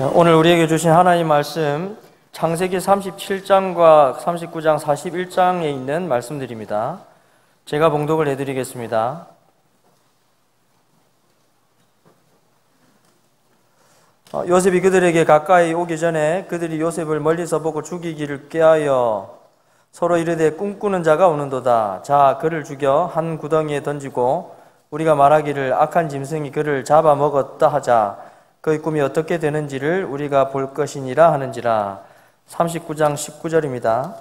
오늘 우리에게 주신 하나님 말씀 창세기 37장과 39장 41장에 있는 말씀들입니다. 제가 봉독을 해드리겠습니다. 요셉이 그들에게 가까이 오기 전에 그들이 요셉을 멀리서 보고 죽이기를 꾀하여 서로 이르되 꿈꾸는 자가 오는도다. 자, 그를 죽여 한 구덩이에 던지고 우리가 말하기를 악한 짐승이 그를 잡아먹었다 하자. 그의 꿈이 어떻게 되는지를 우리가 볼 것이니라 하는지라. 39장 19절입니다.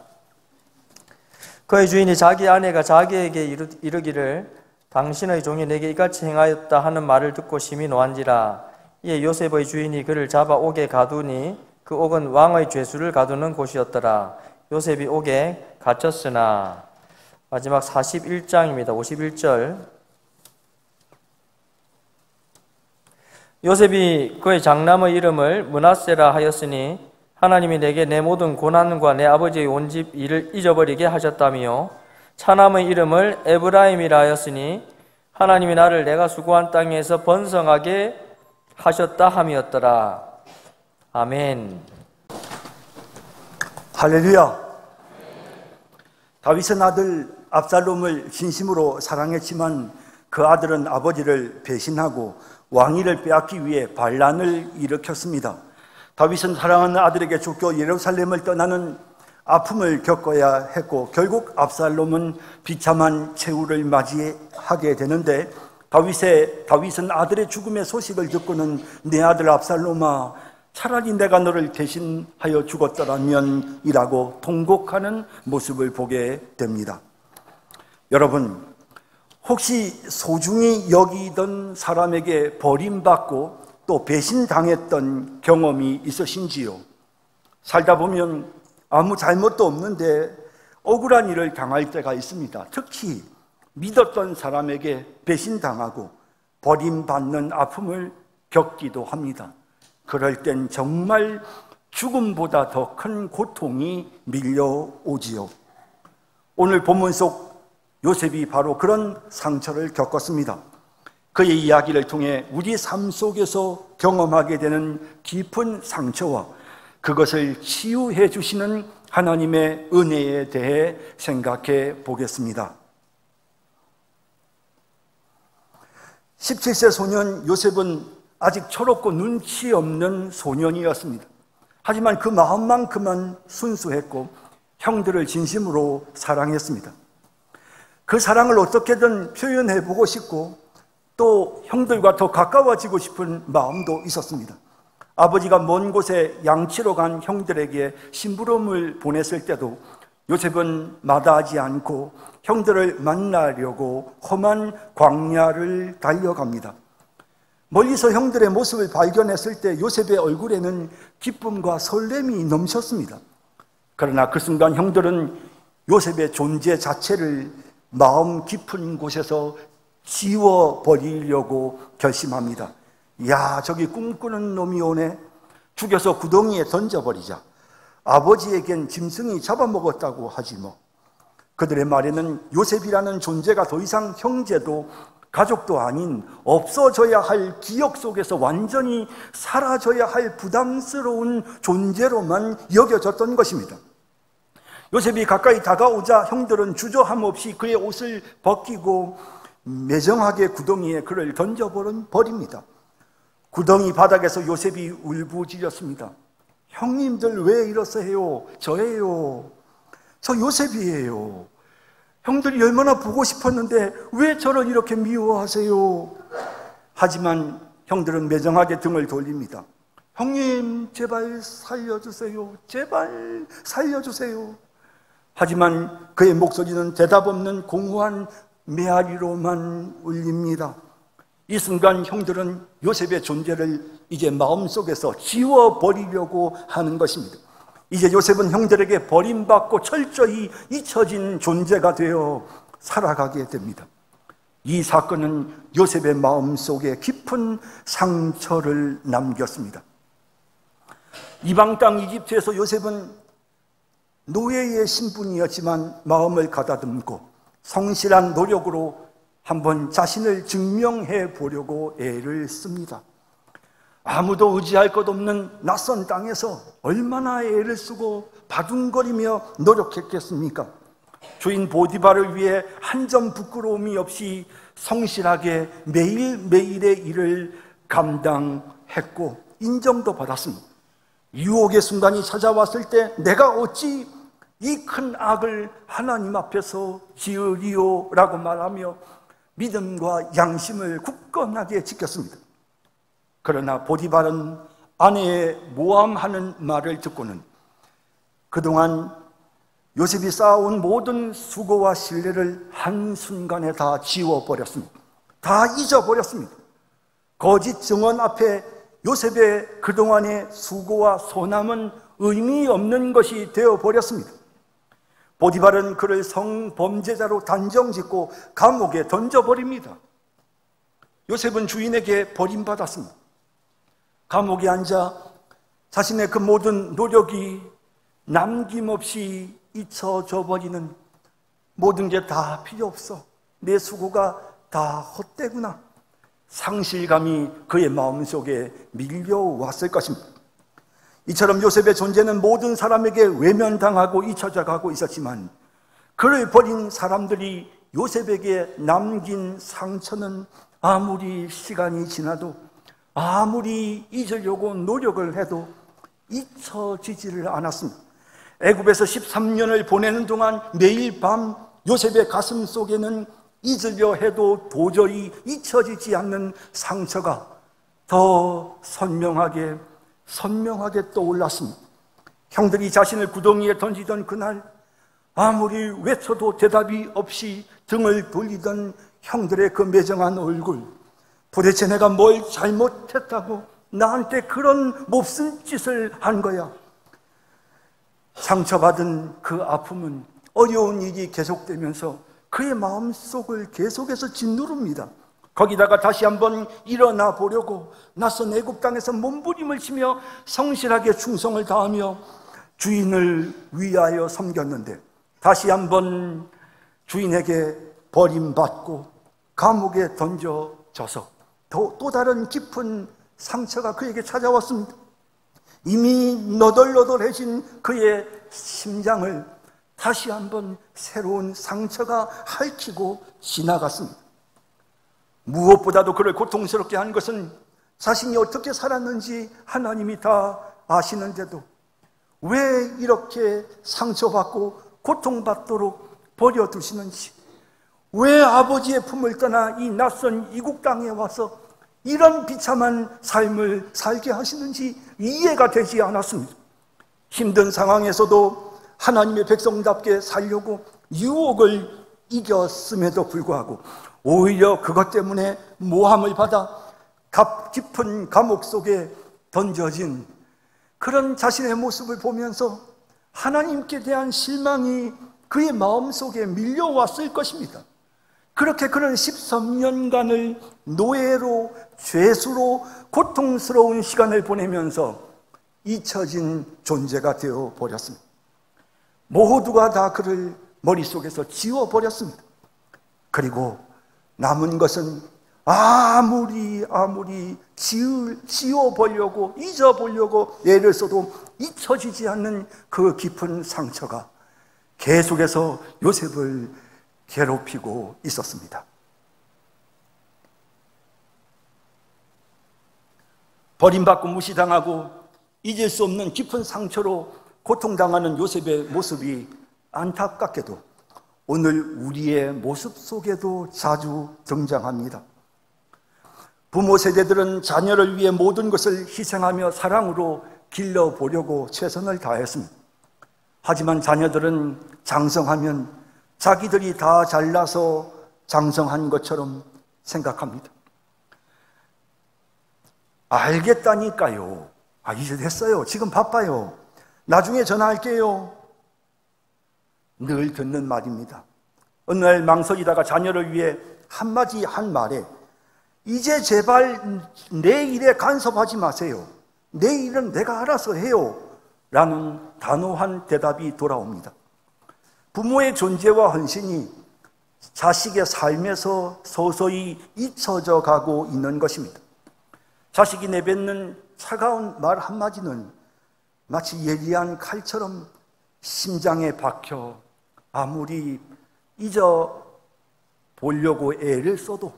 그의 주인이 자기 아내가 자기에게 이르기를 당신의 종이 내게 이같이 행하였다 하는 말을 듣고 심히 노한지라. 이에 요셉의 주인이 그를 잡아 옥에 가두니 그 옥은 왕의 죄수를 가두는 곳이었더라. 요셉이 옥에 갇혔으나. 마지막 41장입니다. 51절. 요셉이 그의 장남의 이름을 므낫세라 하였으니 하나님이 내게 내 모든 고난과 내 아버지의 온 집 일을 잊어버리게 하셨다며, 차남의 이름을 에브라임이라 하였으니 하나님이 나를 내가 수고한 땅에서 번성하게 하셨다 함이었더라. 아멘. 할렐루야. 다윗은 아들 압살롬을 진심으로 사랑했지만 그 아들은 아버지를 배신하고 왕위를 빼앗기 위해 반란을 일으켰습니다. 다윗은 사랑하는 아들에게 쫓겨 예루살렘을 떠나는 아픔을 겪어야 했고 결국 압살롬은 비참한 최후를 맞이하게 되는데 다윗은 아들의 죽음의 소식을 듣고는 내 아들 압살롬아, 차라리 내가 너를 대신하여 죽었더라면 이라고 통곡하는 모습을 보게 됩니다. 여러분, 혹시 소중히 여기던 사람에게 버림받고 또 배신당했던 경험이 있으신지요? 살다 보면 아무 잘못도 없는데 억울한 일을 당할 때가 있습니다. 특히 믿었던 사람에게 배신당하고 버림받는 아픔을 겪기도 합니다. 그럴 땐 정말 죽음보다 더 큰 고통이 밀려오지요. 오늘 본문 속 요셉이 바로 그런 상처를 겪었습니다. 그의 이야기를 통해 우리 삶 속에서 경험하게 되는 깊은 상처와 그것을 치유해 주시는 하나님의 은혜에 대해 생각해 보겠습니다. 17세 소년 요셉은 아직 철없고 눈치 없는 소년이었습니다. 하지만 그 마음만큼은 순수했고 형들을 진심으로 사랑했습니다. 그 사랑을 어떻게든 표현해보고 싶고 또 형들과 더 가까워지고 싶은 마음도 있었습니다. 아버지가 먼 곳에 양치러 간 형들에게 심부름을 보냈을 때도 요셉은 마다하지 않고 형들을 만나려고 험한 광야를 달려갑니다. 멀리서 형들의 모습을 발견했을 때 요셉의 얼굴에는 기쁨과 설렘이 넘쳤습니다. 그러나 그 순간 형들은 요셉의 존재 자체를 마음 깊은 곳에서 지워버리려고 결심합니다. 야, 저기 꿈꾸는 놈이 오네. 죽여서 구덩이에 던져버리자. 아버지에겐 짐승이 잡아먹었다고 하지 뭐. 그들의 말에는 요셉이라는 존재가 더 이상 형제도 가족도 아닌 없어져야 할 기억 속에서 완전히 사라져야 할 부담스러운 존재로만 여겨졌던 것입니다. 요셉이 가까이 다가오자 형들은 주저함 없이 그의 옷을 벗기고 매정하게 구덩이에 그를 던져버립니다. 구덩이 바닥에서 요셉이 울부짖었습니다. 형님들 왜 이러세요? 저예요. 저 요셉이에요. 형들이 얼마나 보고 싶었는데 왜 저를 이렇게 미워하세요? 하지만 형들은 매정하게 등을 돌립니다. 형님, 제발 살려주세요. 제발 살려주세요. 하지만 그의 목소리는 대답 없는 공허한 메아리로만 울립니다. 이 순간 형들은 요셉의 존재를 이제 마음속에서 지워버리려고 하는 것입니다. 이제 요셉은 형들에게 버림받고 철저히 잊혀진 존재가 되어 살아가게 됩니다. 이 사건은 요셉의 마음속에 깊은 상처를 남겼습니다. 이방 땅 이집트에서 요셉은 노예의 신분이었지만 마음을 가다듬고 성실한 노력으로 한번 자신을 증명해 보려고 애를 씁니다. 아무도 의지할 것 없는 낯선 땅에서 얼마나 애를 쓰고 바둥거리며 노력했겠습니까? 주인 보디발을 위해 한 점 부끄러움이 없이 성실하게 매일매일의 일을 감당했고 인정도 받았습니다. 유혹의 순간이 찾아왔을 때 내가 어찌 이 큰 악을 하나님 앞에서 지으리오 라고 말하며 믿음과 양심을 굳건하게 지켰습니다. 그러나 보디발은 아내의 모함하는 말을 듣고는 그동안 요셉이 쌓아온 모든 수고와 신뢰를 한순간에 다 지워버렸습니다. 다 잊어버렸습니다. 거짓 증언 앞에 요셉의 그동안의 수고와 소남은 의미 없는 것이 되어버렸습니다. 보디발은 그를 성범죄자로 단정짓고 감옥에 던져버립니다. 요셉은 주인에게 버림받았습니다. 감옥에 앉아 자신의 그 모든 노력이 남김없이 잊혀져 버리는, 모든 게 다 필요 없어, 내 수고가 다 헛되구나, 상실감이 그의 마음속에 밀려왔을 것입니다. 이처럼 요셉의 존재는 모든 사람에게 외면당하고 잊혀져 가고 있었지만 그를 버린 사람들이 요셉에게 남긴 상처는 아무리 시간이 지나도, 아무리 잊으려고 노력을 해도 잊혀지지를 않았습니다. 애굽에서 13년을 보내는 동안 매일 밤 요셉의 가슴 속에는 잊으려 해도 도저히 잊혀지지 않는 상처가 더 선명하게 떠올랐습니다. 형들이 자신을 구덩이에 던지던 그날, 아무리 외쳐도 대답이 없이 등을 돌리던 형들의 그 매정한 얼굴, 도대체 내가 뭘 잘못했다고 나한테 그런 몹쓸 짓을 한 거야? 상처받은 그 아픔은 어려운 일이 계속되면서 그의 마음속을 계속해서 짓누릅니다. 거기다가 다시 한번 일어나 보려고 낯선 애굽 땅에서 몸부림을 치며 성실하게 충성을 다하며 주인을 위하여 섬겼는데 다시 한번 주인에게 버림받고 감옥에 던져져서 또 다른 깊은 상처가 그에게 찾아왔습니다. 이미 너덜너덜해진 그의 심장을 다시 한번 새로운 상처가 핥히고 지나갔습니다. 무엇보다도 그를 고통스럽게 한 것은 자신이 어떻게 살았는지 하나님이 다 아시는데도 왜 이렇게 상처받고 고통받도록 버려두시는지, 왜 아버지의 품을 떠나 이 낯선 이국 땅에 와서 이런 비참한 삶을 살게 하시는지 이해가 되지 않았습니다. 힘든 상황에서도 하나님의 백성답게 살려고 유혹을 이겼음에도 불구하고 오히려 그것 때문에 모함을 받아 깊은 감옥 속에 던져진 그런 자신의 모습을 보면서 하나님께 대한 실망이 그의 마음속에 밀려왔을 것입니다. 그렇게 그는 13년간을 노예로, 죄수로 고통스러운 시간을 보내면서 잊혀진 존재가 되어버렸습니다. 모두가 다 그를 머릿속에서 지워버렸습니다. 그리고 남은 것은 아무리 지워보려고, 잊어보려고 애를 써도 잊혀지지 않는 그 깊은 상처가 계속해서 요셉을 괴롭히고 있었습니다. 버림받고 무시당하고 잊을 수 없는 깊은 상처로 고통당하는 요셉의 모습이 안타깝게도 오늘 우리의 모습 속에도 자주 등장합니다. 부모 세대들은 자녀를 위해 모든 것을 희생하며 사랑으로 길러보려고 최선을 다했습니다. 하지만 자녀들은 장성하면 자기들이 다 잘나서 장성한 것처럼 생각합니다. 알겠다니까요. 이제 됐어요. 지금 바빠요. 나중에 전화할게요. 늘 듣는 말입니다. 어느 날 망설이다가 자녀를 위해 한마디 한 말에 이제 제발 내 일에 간섭하지 마세요. 내 일은 내가 알아서 해요. 라는 단호한 대답이 돌아옵니다. 부모의 존재와 헌신이 자식의 삶에서 서서히 잊혀져 가고 있는 것입니다. 자식이 내뱉는 차가운 말 한마디는 마치 예리한 칼처럼 심장에 박혀 아무리 잊어 보려고 애를 써도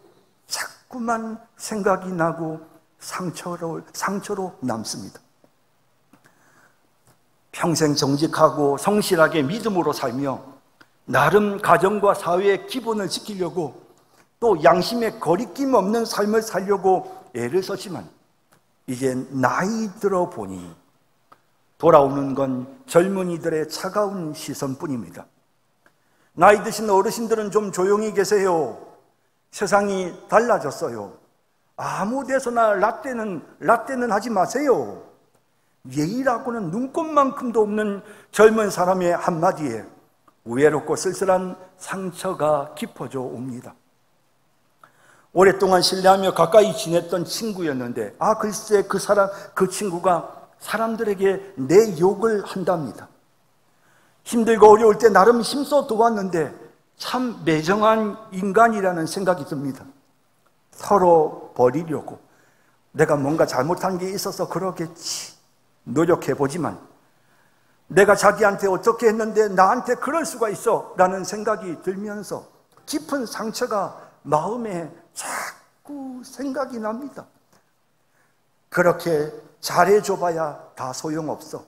자꾸만 생각이 나고 상처로 남습니다. 평생 정직하고 성실하게 믿음으로 살며 나름 가정과 사회의 기본을 지키려고 또 양심에 거리낌 없는 삶을 살려고 애를 썼지만 이제 나이 들어 보니 돌아오는 건 젊은이들의 차가운 시선뿐입니다. 나이 드신 어르신들은 좀 조용히 계세요. 세상이 달라졌어요. 아무 데서나 라떼는 하지 마세요. 예의라고는 눈꽃만큼도 없는 젊은 사람의 한마디에 외롭고 쓸쓸한 상처가 깊어져 옵니다. 오랫동안 신뢰하며 가까이 지냈던 친구였는데 글쎄 그 친구가 사람들에게 내 욕을 한답니다. 힘들고 어려울 때 나름 힘써 도왔는데 참 매정한 인간이라는 생각이 듭니다. 서로 버리려고 내가 뭔가 잘못한 게 있어서 그러겠지 노력해보지만 내가 자기한테 어떻게 했는데 나한테 그럴 수가 있어 라는 생각이 들면서 깊은 상처가 마음에 자꾸 생각이 납니다. 그렇게 잘해줘봐야 다 소용없어.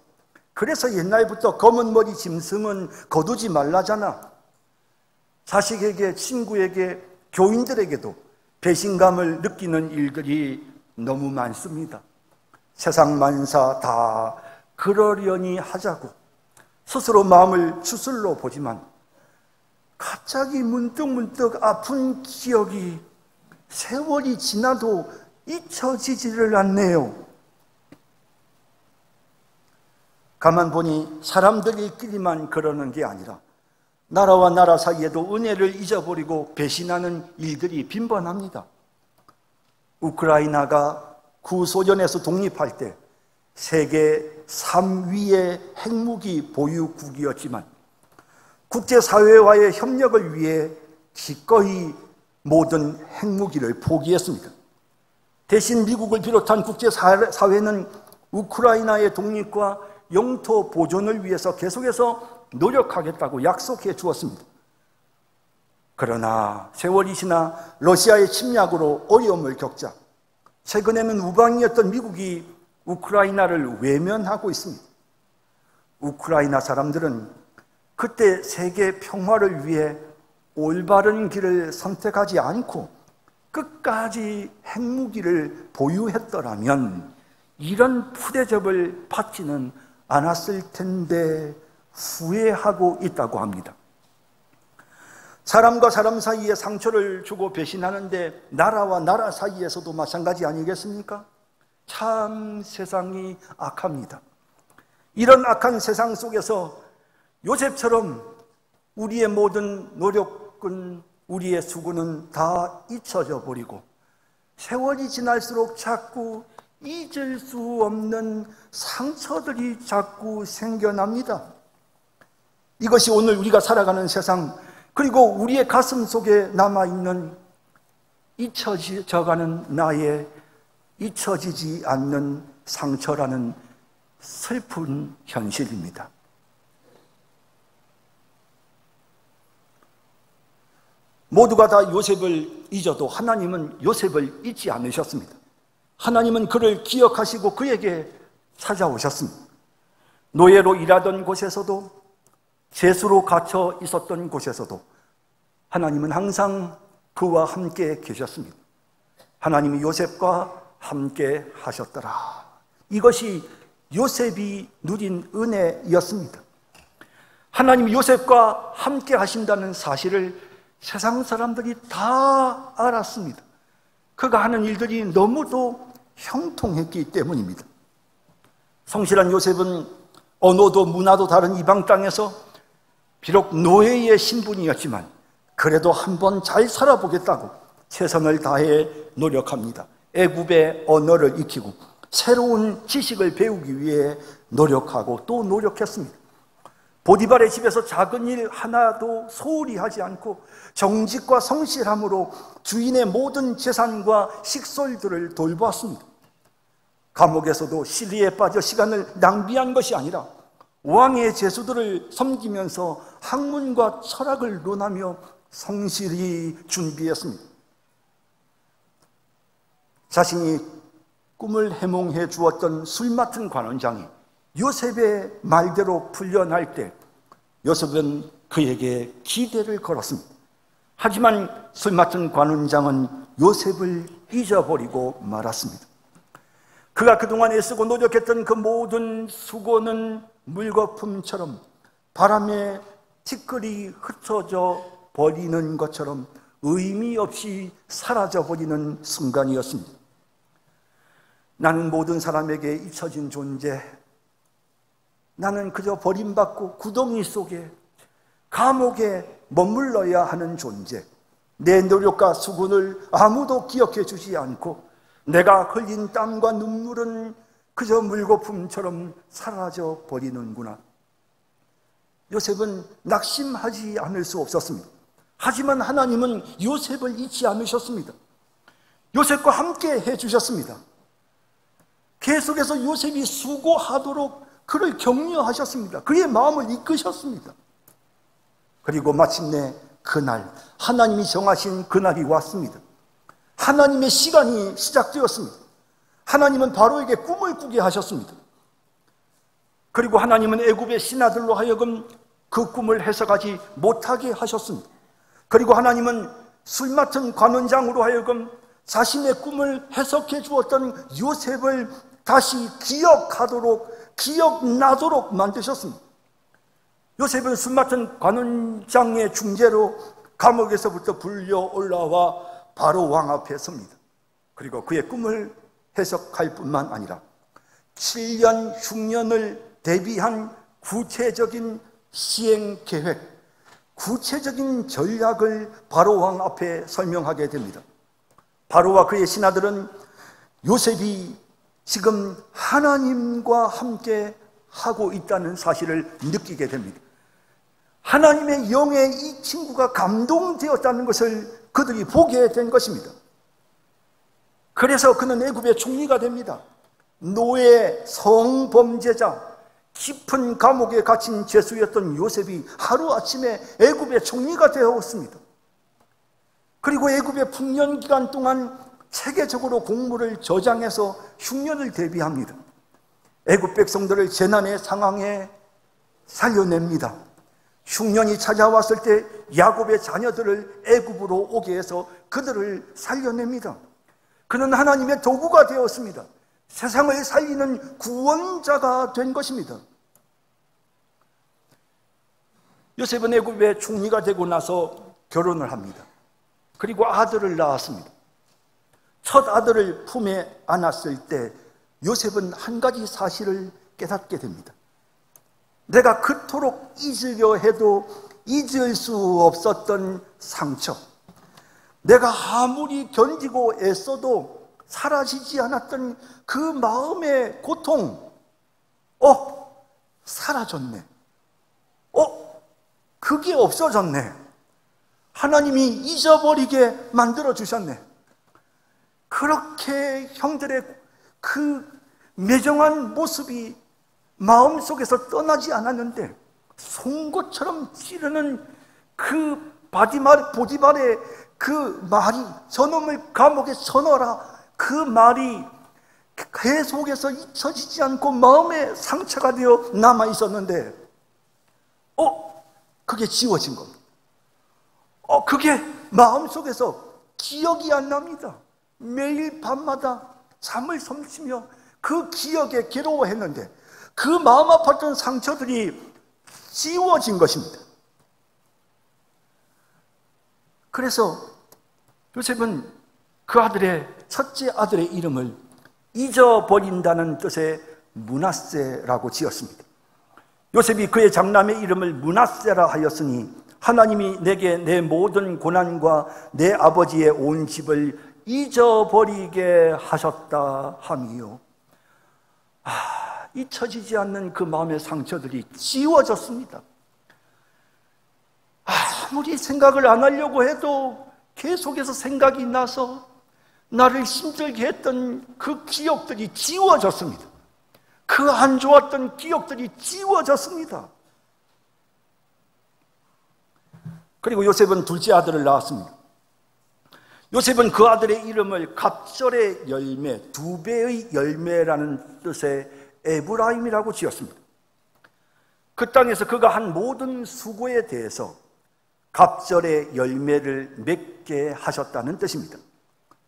그래서 옛날부터 검은 머리 짐승은 거두지 말라잖아. 자식에게, 친구에게, 교인들에게도 배신감을 느끼는 일들이 너무 많습니다. 세상 만사 다 그러려니 하자고 스스로 마음을 추슬러 보지만 갑자기 문득 아픈 기억이 세월이 지나도 잊혀지지를 않네요. 가만 보니 사람들끼리만 그러는 게 아니라 나라와 나라 사이에도 은혜를 잊어버리고 배신하는 일들이 빈번합니다. 우크라이나가 구소련에서 독립할 때 세계 3위의 핵무기 보유국이었지만 국제사회와의 협력을 위해 기꺼이 모든 핵무기를 포기했습니다. 대신 미국을 비롯한 국제사회는 우크라이나의 독립과 영토 보존을 위해서 계속해서 노력하겠다고 약속해 주었습니다. 그러나 세월이 지나 러시아의 침략으로 어려움을 겪자 최근에는 우방이었던 미국이 우크라이나를 외면하고 있습니다. 우크라이나 사람들은 그때 세계 평화를 위해 올바른 길을 선택하지 않고 끝까지 핵무기를 보유했더라면 이런 푸대접을 받지는 않았을 텐데 후회하고 있다고 합니다. 사람과 사람 사이에 상처를 주고 배신하는데 나라와 나라 사이에서도 마찬가지 아니겠습니까? 참 세상이 악합니다. 이런 악한 세상 속에서 요셉처럼 우리의 모든 노력은 우리의 수고는 다 잊혀져 버리고 세월이 지날수록 자꾸 잊을 수 없는 상처들이 자꾸 생겨납니다. 이것이 오늘 우리가 살아가는 세상 그리고 우리의 가슴 속에 남아있는 잊혀져가는 나의 잊혀지지 않는 상처라는 슬픈 현실입니다. 모두가 다 요셉을 잊어도 하나님은 요셉을 잊지 않으셨습니다. 하나님은 그를 기억하시고 그에게 찾아오셨습니다. 노예로 일하던 곳에서도 죄수로 갇혀 있었던 곳에서도 하나님은 항상 그와 함께 계셨습니다. 하나님이 요셉과 함께 하셨더라. 이것이 요셉이 누린 은혜였습니다. 하나님이 요셉과 함께 하신다는 사실을 세상 사람들이 다 알았습니다. 그가 하는 일들이 너무도 형통했기 때문입니다. 성실한 요셉은 언어도 문화도 다른 이방 땅에서 비록 노예의 신분이었지만 그래도 한번 잘 살아보겠다고 최선을 다해 노력합니다. 애굽의 언어를 익히고 새로운 지식을 배우기 위해 노력하고 또 노력했습니다. 보디발의 집에서 작은 일 하나도 소홀히 하지 않고 정직과 성실함으로 주인의 모든 재산과 식솔들을 돌보았습니다. 감옥에서도 시리에 빠져 시간을 낭비한 것이 아니라 왕의 제수들을 섬기면서 학문과 철학을 논하며 성실히 준비했습니다. 자신이 꿈을 해몽해 주었던 술 맡은 관원장이 요셉의 말대로 풀려날 때 요셉은 그에게 기대를 걸었습니다. 하지만 술 맡은 관원장은 요셉을 잊어버리고 말았습니다. 그가 그동안 애쓰고 노력했던 그 모든 수고는 물거품처럼 바람에 티끌이 흩어져 버리는 것처럼 의미 없이 사라져 버리는 순간이었습니다. 나는 모든 사람에게 잊혀진 존재, 나는 그저 버림받고 구덩이 속에 감옥에 머물러야 하는 존재, 내 노력과 수고를 아무도 기억해 주지 않고 내가 흘린 땀과 눈물은 그저 물거품처럼 사라져 버리는구나. 요셉은 낙심하지 않을 수 없었습니다. 하지만 하나님은 요셉을 잊지 않으셨습니다. 요셉과 함께 해주셨습니다. 계속해서 요셉이 수고하도록 그를 격려하셨습니다. 그의 마음을 이끄셨습니다. 그리고 마침내 그날, 하나님이 정하신 그날이 왔습니다. 하나님의 시간이 시작되었습니다. 하나님은 바로에게 꿈을 꾸게 하셨습니다. 그리고 하나님은 애굽의 신하들로 하여금 그 꿈을 해석하지 못하게 하셨습니다. 그리고 하나님은 술 맡은 관원장으로 하여금 자신의 꿈을 해석해 주었던 요셉을 다시 기억나도록 만드셨습니다. 요셉은 술 맡은 관원장의 중재로 감옥에서부터 불려 올라와 바로 왕 앞에 섭니다. 그리고 그의 꿈을 해석할 뿐만 아니라 7년 흉년을 대비한 구체적인 시행 계획, 구체적인 전략을 바로 왕 앞에 설명하게 됩니다. 바로와 그의 신하들은 요셉이 지금 하나님과 함께 하고 있다는 사실을 느끼게 됩니다. 하나님의 영에 이 친구가 감동되었다는 것을 그들이 보게 된 것입니다. 그래서 그는 애굽의 총리가 됩니다. 노예, 성범죄자, 깊은 감옥에 갇힌 죄수였던 요셉이 하루아침에 애굽의 총리가 되었습니다. 그리고 애굽의 풍년 기간 동안 체계적으로 공물을 저장해서 흉년을 대비합니다. 애굽 백성들을 재난의 상황에 살려냅니다. 흉년이 찾아왔을 때 야곱의 자녀들을 애굽으로 오게 해서 그들을 살려냅니다. 그는 하나님의 도구가 되었습니다. 세상을 살리는 구원자가 된 것입니다. 요셉은 애굽의 총리가 되고 나서 결혼을 합니다. 그리고 아들을 낳았습니다. 첫 아들을 품에 안았을 때 요셉은 한 가지 사실을 깨닫게 됩니다. 내가 그토록 잊으려 해도 잊을 수 없었던 상처, 내가 아무리 견디고 애써도 사라지지 않았던 그 마음의 고통, 사라졌네. 그게 없어졌네. 하나님이 잊어버리게 만들어 주셨네. 그렇게 형들의 그 매정한 모습이 마음속에서 떠나지 않았는데 송곳처럼 찌르는 그 보디발의 그 말이, 저놈을 감옥에 쳐넣어라, 그 말이 계속해서 잊혀지지 않고 마음의 상처가 되어 남아 있었는데 그게 지워진 겁니다. 그게 마음속에서 기억이 안 납니다. 매일 밤마다 잠을 설치며 그 기억에 괴로워했는데 그 마음 아팠던 상처들이 지워진 것입니다. 그래서 요셉은 그 아들의 첫째 아들의 이름을 잊어버린다는 뜻의 므낫세라고 지었습니다. 요셉이 그의 장남의 이름을 므낫세라 하였으니 하나님이 내게 내 모든 고난과 내 아버지의 온 집을 잊어버리게 하셨다 함이요. 잊혀지지 않는 그 마음의 상처들이 지워졌습니다. 아무리 생각을 안 하려고 해도 계속해서 생각이 나서 나를 힘들게 했던 그 기억들이 지워졌습니다. 그 안 좋았던 기억들이 지워졌습니다. 그리고 요셉은 둘째 아들을 낳았습니다. 요셉은 그 아들의 이름을 갑절의 열매, 두 배의 열매라는 뜻의 에브라임이라고 지었습니다. 그 땅에서 그가 한 모든 수고에 대해서 갑절의 열매를 맺게 하셨다는 뜻입니다.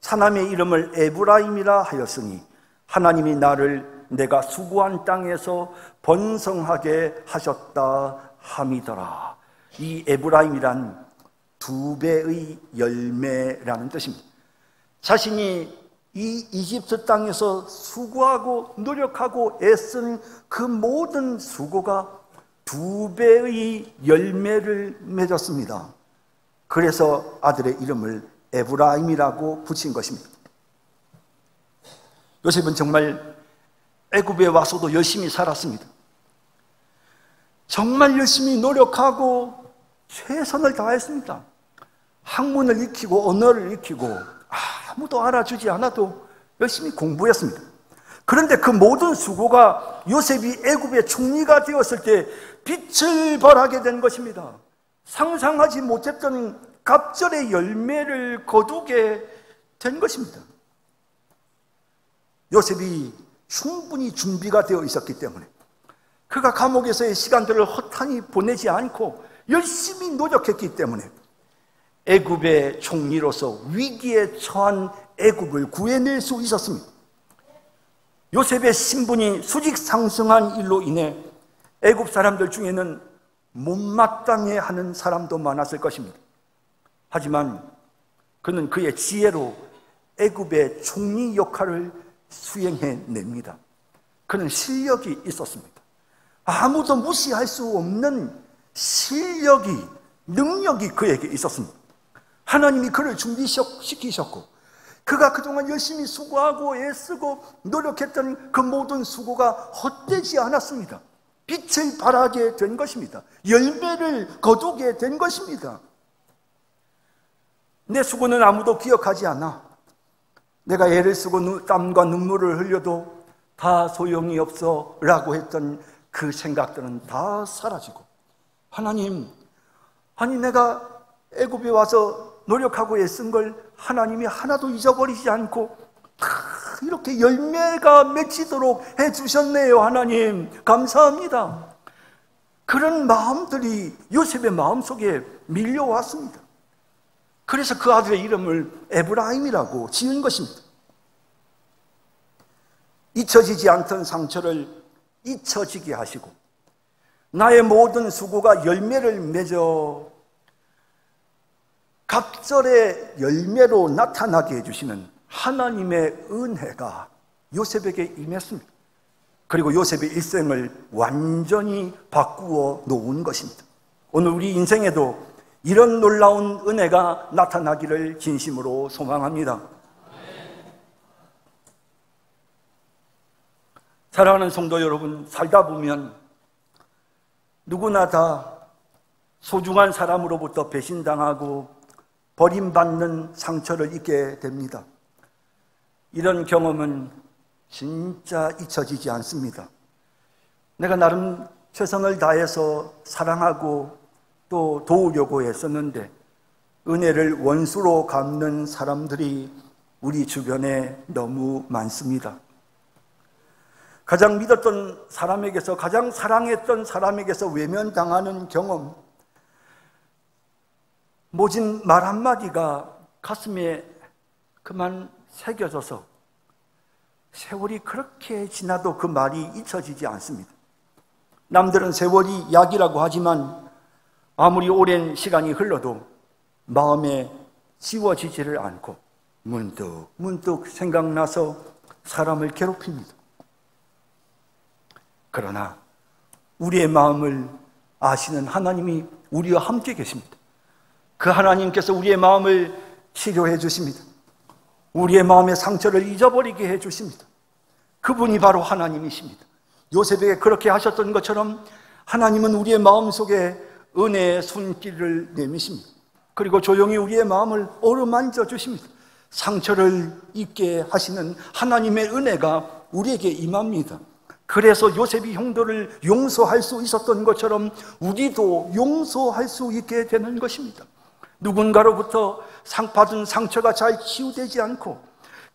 사남의 이름을 에브라임이라 하였으니 하나님이 나를 내가 수고한 땅에서 번성하게 하셨다 함이더라. 이 에브라임이란 두 배의 열매라는 뜻입니다. 자신이 이 이집트 땅에서 수고하고 노력하고 애쓴 그 모든 수고가 두 배의 열매를 맺었습니다. 그래서 아들의 이름을 에브라임이라고 붙인 것입니다. 요셉은 정말 애굽에 와서도 열심히 살았습니다. 정말 열심히 노력하고 최선을 다했습니다. 학문을 익히고 언어를 익히고 아무도 알아주지 않아도 열심히 공부했습니다. 그런데 그 모든 수고가 요셉이 애굽의 총리가 되었을 때 빛을 발하게 된 것입니다. 상상하지 못했던 갑절의 열매를 거두게 된 것입니다. 요셉이 충분히 준비가 되어 있었기 때문에 그가 감옥에서의 시간들을 허탄히 보내지 않고 열심히 노력했기 때문에 애굽의 총리로서 위기에 처한 애굽을 구해낼 수 있었습니다. 요셉의 신분이 수직 상승한 일로 인해 애굽 사람들 중에는 못마땅해 하는 사람도 많았을 것입니다. 하지만 그는 그의 지혜로 애굽의 총리 역할을 수행해냅니다. 그는 실력이 있었습니다. 아무도 무시할 수 없는 실력이, 능력이 그에게 있었습니다. 하나님이 그를 준비시키셨고 그가 그동안 열심히 수고하고 애쓰고 노력했던 그 모든 수고가 헛되지 않았습니다. 빛을 발하게 된 것입니다. 열매를 거두게 된 것입니다. 내 수고는 아무도 기억하지 않아. 내가 애를 쓰고 땀과 눈물을 흘려도 다 소용이 없어 라고 했던 그 생각들은 다 사라지고 하나님, 아니 내가 애굽에 와서 노력하고 애쓴 걸 하나님이 하나도 잊어버리지 않고 다 이렇게 열매가 맺히도록 해주셨네요. 하나님 감사합니다. 그런 마음들이 요셉의 마음속에 밀려왔습니다. 그래서 그 아들의 이름을 에브라임이라고 지은 것입니다. 잊혀지지 않던 상처를 잊혀지게 하시고 나의 모든 수고가 열매를 맺어 갑절의 열매로 나타나게 해주시는 하나님의 은혜가 요셉에게 임했습니다. 그리고 요셉의 일생을 완전히 바꾸어 놓은 것입니다. 오늘 우리 인생에도 이런 놀라운 은혜가 나타나기를 진심으로 소망합니다. 사랑하는 성도 여러분, 살다 보면 누구나 다 소중한 사람으로부터 배신당하고 버림받는 상처를 입게 됩니다. 이런 경험은 진짜 잊혀지지 않습니다. 내가 나름 최선을 다해서 사랑하고 또 도우려고 했었는데 은혜를 원수로 갚는 사람들이 우리 주변에 너무 많습니다. 가장 믿었던 사람에게서, 가장 사랑했던 사람에게서 외면당하는 경험, 모진 말 한마디가 가슴에 그만 새겨져서 세월이 그렇게 지나도 그 말이 잊혀지지 않습니다. 남들은 세월이 약이라고 하지만 아무리 오랜 시간이 흘러도 마음에 지워지지를 않고 문득 생각나서 사람을 괴롭힙니다. 그러나 우리의 마음을 아시는 하나님이 우리와 함께 계십니다. 그 하나님께서 우리의 마음을 치료해 주십니다. 우리의 마음의 상처를 잊어버리게 해 주십니다. 그분이 바로 하나님이십니다. 요셉에게 그렇게 하셨던 것처럼 하나님은 우리의 마음속에 은혜의 손길을 내미십니다. 그리고 조용히 우리의 마음을 어루만져 주십니다. 상처를 입게 하시는 하나님의 은혜가 우리에게 임합니다. 그래서 요셉이 형들을 용서할 수 있었던 것처럼 우리도 용서할 수 있게 되는 것입니다. 누군가로부터 받은 상처가 잘 치유되지 않고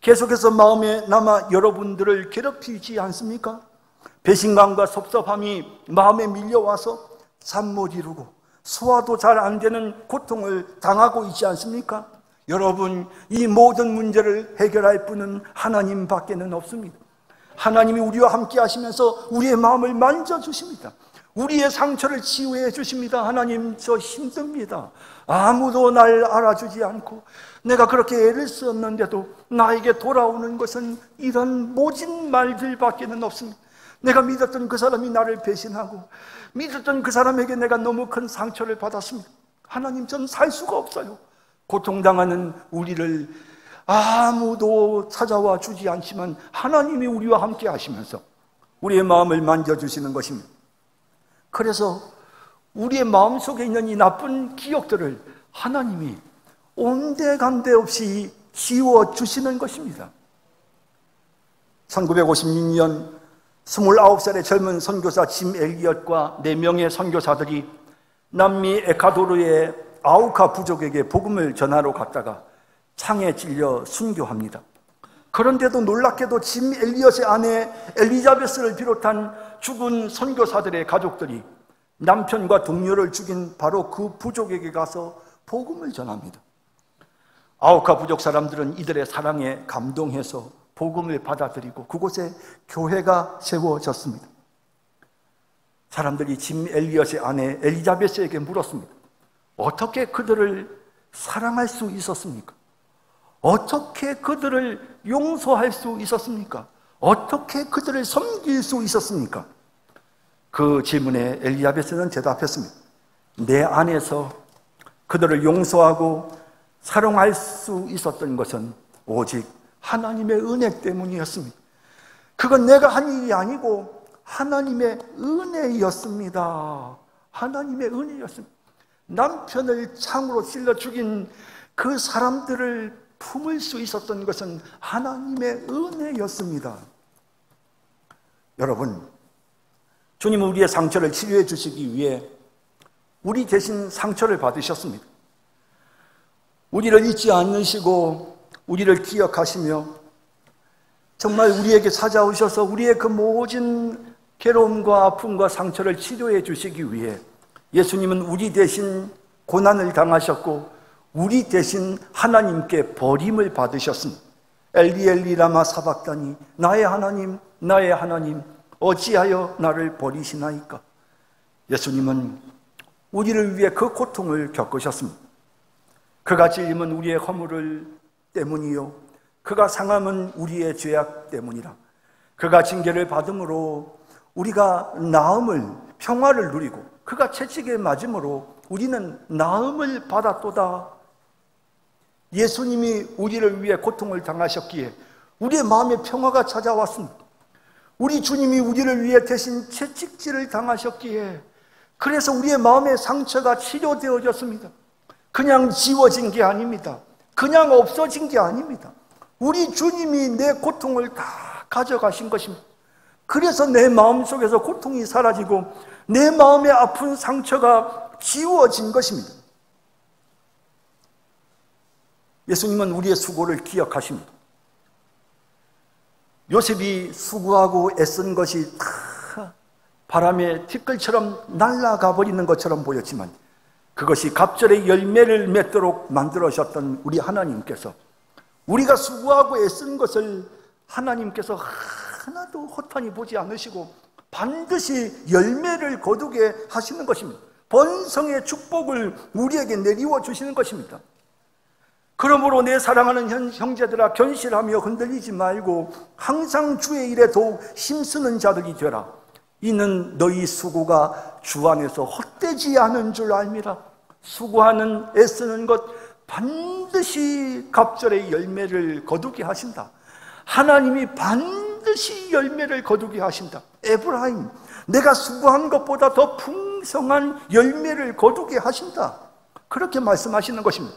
계속해서 마음에 남아 여러분들을 괴롭히지 않습니까? 배신감과 섭섭함이 마음에 밀려와서 잠 못 이루고 소화도 잘 안 되는 고통을 당하고 있지 않습니까? 여러분, 이 모든 문제를 해결할 분은 하나님밖에는 없습니다. 하나님이 우리와 함께 하시면서 우리의 마음을 만져주십니다. 우리의 상처를 치유해 주십니다. 하나님, 저 힘듭니다. 아무도 날 알아주지 않고 내가 그렇게 애를 썼는데도 나에게 돌아오는 것은 이런 모진 말들밖에는 없습니다. 내가 믿었던 그 사람이 나를 배신하고 믿었던 그 사람에게 내가 너무 큰 상처를 받았습니다. 하나님, 전 살 수가 없어요. 고통당하는 우리를 아무도 찾아와 주지 않지만 하나님이 우리와 함께 하시면서 우리의 마음을 만져주시는 것입니다. 그래서 우리의 마음속에 있는 이 나쁜 기억들을 하나님이 온데간데 없이 지워주시는 것입니다. 1956년 29살의 젊은 선교사 짐 엘리엇과 4명의 선교사들이 남미 에콰도르의 아우카 부족에게 복음을 전하러 갔다가 창에 찔려 순교합니다. 그런데도 놀랍게도 짐 엘리엇의 아내 엘리자베스를 비롯한 죽은 선교사들의 가족들이 남편과 동료를 죽인 바로 그 부족에게 가서 복음을 전합니다. 아우카 부족 사람들은 이들의 사랑에 감동해서 복음을 받아들이고 그곳에 교회가 세워졌습니다. 사람들이 짐 엘리엇의 아내 엘리자베스에게 물었습니다. 어떻게 그들을 사랑할 수 있었습니까? 어떻게 그들을 용서할 수 있었습니까? 어떻게 그들을 섬길 수 있었습니까? 그 질문에 엘리자베스는 대답했습니다. 내 안에서 그들을 용서하고 사랑할 수 있었던 것은 오직 하나님의 은혜 때문이었습니다. 그건 내가 한 일이 아니고 하나님의 은혜였습니다. 하나님의 은혜였습니다. 남편을 창으로 찔러 죽인 그 사람들을 품을 수 있었던 것은 하나님의 은혜였습니다. 여러분, 주님은 우리의 상처를 치료해 주시기 위해 우리 대신 상처를 받으셨습니다. 우리를 잊지 않으시고 우리를 기억하시며 정말 우리에게 찾아오셔서 우리의 그 모든 괴로움과 아픔과 상처를 치료해 주시기 위해 예수님은 우리 대신 고난을 당하셨고 우리 대신 하나님께 버림을 받으셨습니다. 엘리 엘리 라마 사박다니, 나의 하나님 나의 하나님 어찌하여 나를 버리시나이까. 예수님은 우리를 위해 그 고통을 겪으셨습니다. 그가 찔림은 우리의 허물을 때문이요 그가 상함은 우리의 죄악 때문이라. 그가 징계를 받음으로 우리가 나음을 평화를 누리고 그가 채찍에 맞음으로 우리는 나음을 받았도다. 예수님이 우리를 위해 고통을 당하셨기에 우리의 마음에 평화가 찾아왔습니다. 우리 주님이 우리를 위해 대신 채찍질을 당하셨기에 그래서 우리의 마음의 상처가 치료되어졌습니다. 그냥 지워진 게 아닙니다. 그냥 없어진 게 아닙니다. 우리 주님이 내 고통을 다 가져가신 것입니다. 그래서 내 마음속에서 고통이 사라지고 내 마음의 아픈 상처가 지워진 것입니다. 예수님은 우리의 수고를 기억하십니다. 요셉이 수고하고 애쓴 것이 다 바람에 티끌처럼 날아가 버리는 것처럼 보였지만 그것이 갑절의 열매를 맺도록 만들어주셨던 우리 하나님께서 우리가 수고하고 애쓴 것을 하나님께서 하나도 허탄히 보지 않으시고 반드시 열매를 거두게 하시는 것입니다. 번성의 축복을 우리에게 내리워 주시는 것입니다. 그러므로 내 사랑하는 형제들아 견실하며 흔들리지 말고 항상 주의 일에 더욱 힘쓰는 자들이 되라. 이는 너희 수고가 주 안에서 헛되지 않은 줄 알미라. 수고하는 애쓰는 것 반드시 갑절의 열매를 거두게 하신다. 하나님이 반드시 열매를 거두게 하신다. 에브라임, 내가 수고한 것보다 더 풍성한 열매를 거두게 하신다. 그렇게 말씀하시는 것입니다.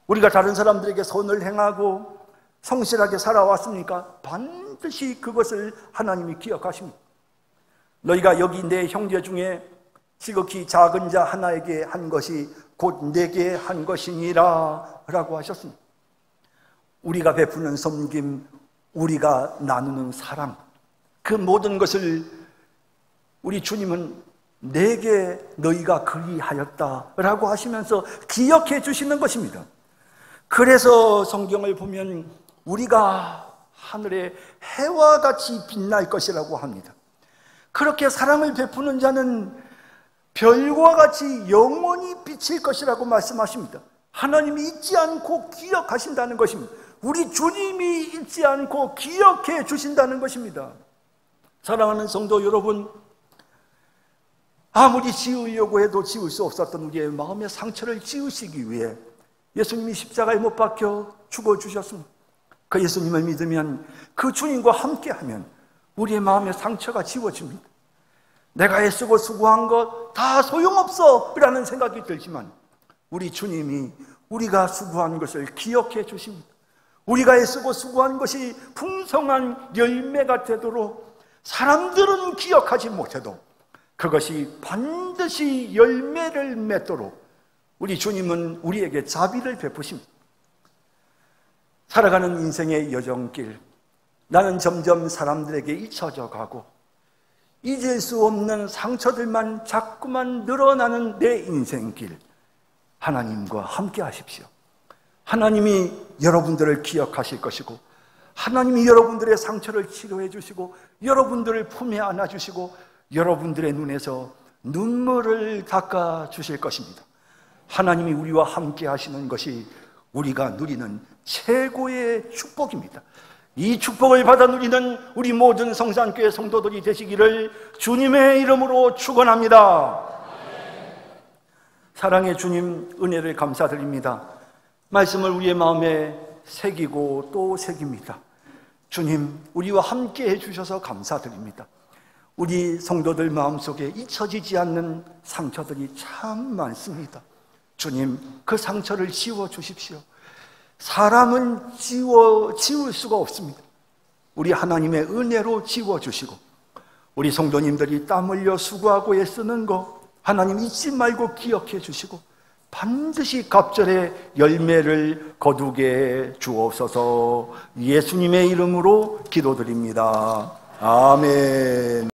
우리가 다른 사람들에게 선을 행하고 성실하게 살아왔습니까? 반드시 그것을 하나님이 기억하십니다. 너희가 여기 내 형제 중에 지극히 작은 자 하나에게 한 것이 곧 내게 한 것이니라 라고 하셨습니다. 우리가 베푸는 섬김, 우리가 나누는 사랑, 그 모든 것을 우리 주님은 내게 너희가 그리하였다 라고 하시면서 기억해 주시는 것입니다. 그래서 성경을 보면 우리가 하늘의 해와 같이 빛날 것이라고 합니다. 그렇게 사랑을 베푸는 자는 별과 같이 영원히 비칠 것이라고 말씀하십니다. 하나님이 잊지 않고 기억하신다는 것입니다. 우리 주님이 잊지 않고 기억해 주신다는 것입니다. 사랑하는 성도 여러분, 아무리 지우려고 해도 지울 수 없었던 우리의 마음의 상처를 지우시기 위해 예수님이 십자가에 못 박혀 죽어주셨습니다. 그 예수님을 믿으면, 그 주님과 함께하면 우리의 마음의 상처가 지워집니다. 내가 애쓰고 수고한 것 다 소용없어 라는 생각이 들지만 우리 주님이 우리가 수고한 것을 기억해 주십니다. 우리가 애쓰고 수고한 것이 풍성한 열매가 되도록 사람들은 기억하지 못해도 그것이 반드시 열매를 맺도록 우리 주님은 우리에게 자비를 베푸십니다. 살아가는 인생의 여정길, 나는 점점 사람들에게 잊혀져 가고 잊을 수 없는 상처들만 자꾸만 늘어나는 내 인생길, 하나님과 함께 하십시오. 하나님이 여러분들을 기억하실 것이고 하나님이 여러분들의 상처를 치료해 주시고 여러분들을 품에 안아 주시고 여러분들의 눈에서 눈물을 닦아 주실 것입니다. 하나님이 우리와 함께 하시는 것이 우리가 누리는 최고의 축복입니다. 이 축복을 받아 누리는 우리 모든 성산교회 성도들이 되시기를 주님의 이름으로 축원합니다. 사랑의 주님, 은혜를 감사드립니다. 말씀을 우리의 마음에 새기고 또 새깁니다. 주님, 우리와 함께 해주셔서 감사드립니다. 우리 성도들 마음속에 잊혀지지 않는 상처들이 참 많습니다. 주님, 그 상처를 지워주십시오. 사람은 지울 수가 없습니다. 우리 하나님의 은혜로 지워주시고 우리 성도님들이 땀 흘려 수고하고 애쓰는 거 하나님 잊지 말고 기억해 주시고 반드시 갑절의 열매를 거두게 주옵소서. 예수님의 이름으로 기도드립니다. 아멘.